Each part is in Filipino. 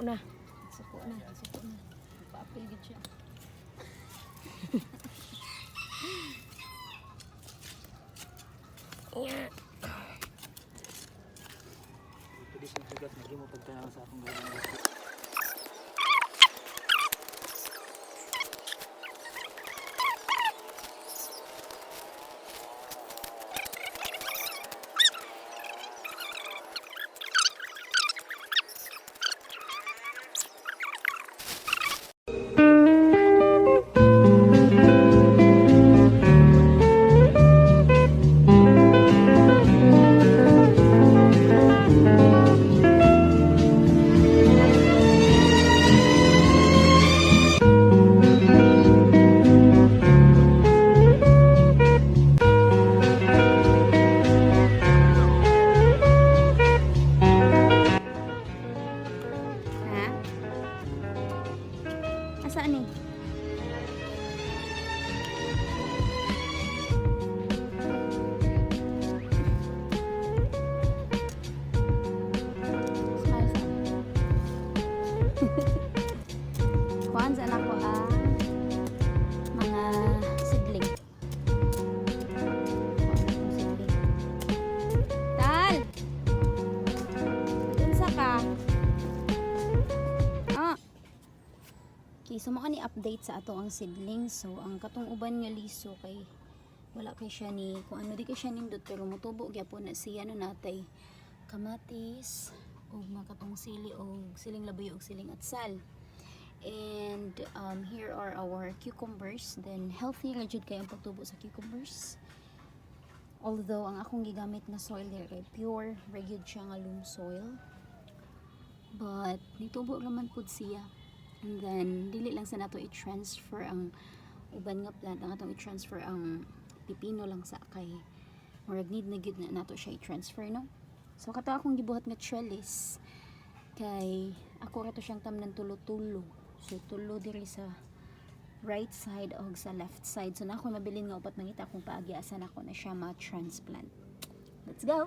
na. Suko na. Pa-apil gid siya. Yeah. Pwede siyang sugat, hindi mo pagtanong sa akong gawin. Ha? Asaan ni? Kuhaan saan ako mga sidling. Kuhaan akong sidling. Tal! Unsa ka? Okay, so mao ni update sa ato ang sidling. So ang katong uban nga liso kay wala kay siya ni kung ano di kay siya nindot pero mutubo gyapon na siya no natay kamatis og mga katong sili og siling labuyo og siling atsal. And here are our cucumbers. Then healthy ra jud kay ang pagtubo sa cucumbers. Although ang akong gigamit na soil there kay pure regular siya nga loam soil. But nitubo raman pud siya. And then dili lang sa nato i-transfer ang uban nga plant, ang atong i-transfer ang pipino lang sa kay murag need na gyud na nato siya i-transfer, no? So kato akong gibuhat nga trellis kay ako rato siyang tamnan tulo-tulo. So tulo diri sa right side o sa left side. So na ako mabilin nga upat mangita kung paagyasan ako na siya ma-transplant. Let's go.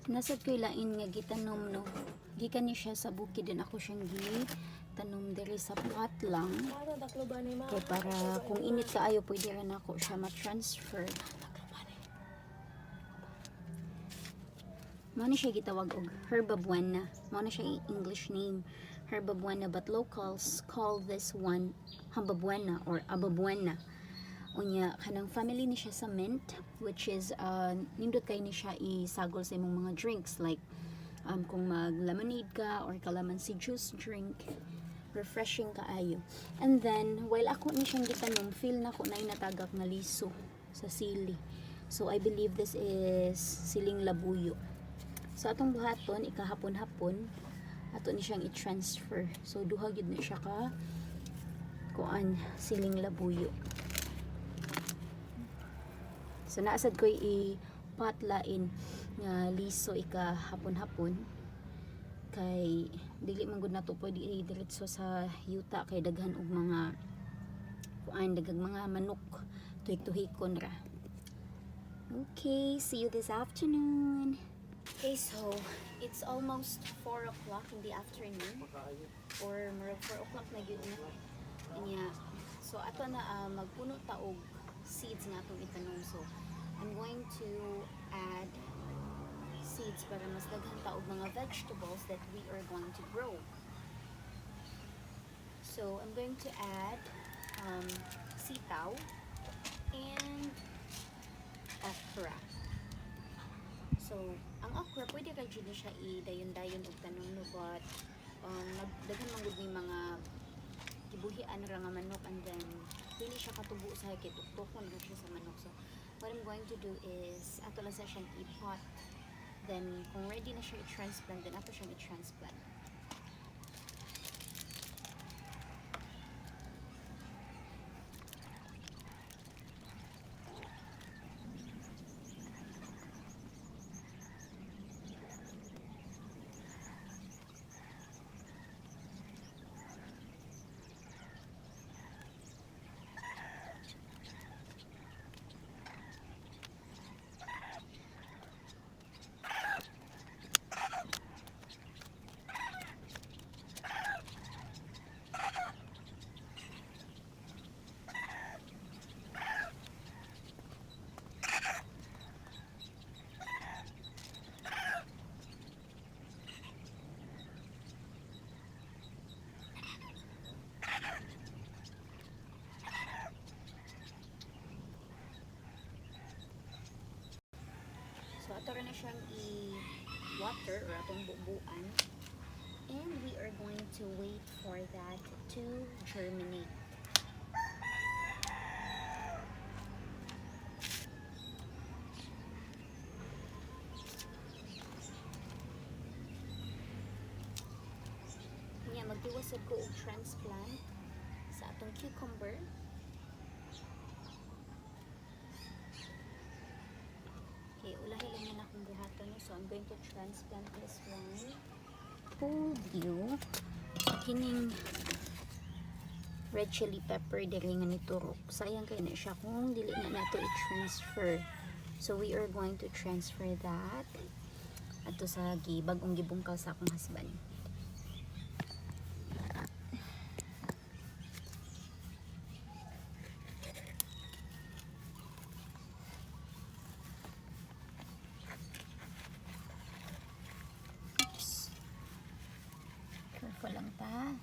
Nasad ko ilain nga gitanom no. Gikan ni siya sa bukid din ako siyang gitanom diri sa pot lang. Kay para kung init kaayo pwede rin ako siya ma-transfer. Mao ni siya gitawag og herba buena. Mao na siya English name, herba buena, but locals call this one hambabuena or ababuena. Unya kanang family ni siya sa mint, which is nindot kay ni siya isagol sa imong mga drinks like kung mag lemonade ka or calamansi juice drink, refreshing kaayo. And then while ako ni siyang gitanom, feel na ko na natagak nga liso sa sili. So I believe this is siling labuyo. So atong buhaton ikahapon-hapon ato ni siyang i-transfer. So duha gyud na siya ka kuan siling labuyo. So naasad ko i-patlain nga liso ikahapon-hapon kay dili man gud nato pwede diretso sa yuta kay daghan og mga kuan daghang mga manok tuhik-tuhikon ra. Okay, see you this afternoon. Okay, so it's almost 4 o'clock in the afternoon or more 4 o'clock na yun na. Kanya, so ato na magpuno ta og seeds nga atong itanom. So I'm going to add seeds para mas daghan ta og mga vegetables that we are going to grow. So I'm going to add sitaw and okra. So, ang okra, pwede ka dyan siya i-dayon-dayon o tanom no, but nagdagan man gud ni mga kibuhian ra nga manok and then dili siya katubo sa kituktukon ra siya sa manok. So, what I'm going to do is ato lang sa siyang i-pot. Then, kung ready na siya i-transplant, then ato siyang i-transplant. So, ato rin na siyang i-water or atong bubuan. And we are going to wait for that to germinate. Kanya, magdiwasad ko og transplant sa atong cucumber. Okay, ulahi lang yan akong buhaton. So, I'm going to transplant this one. Told you, kining red chili pepper dili nga niturok. Sayang kay na siya kung dili na nato i-transfer. So, we are going to transfer that ato sa bagong gibungkaw sa akong husband. Careful lang ta.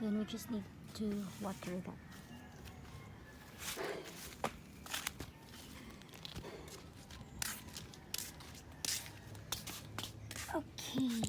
Then we just need to water that. Okay.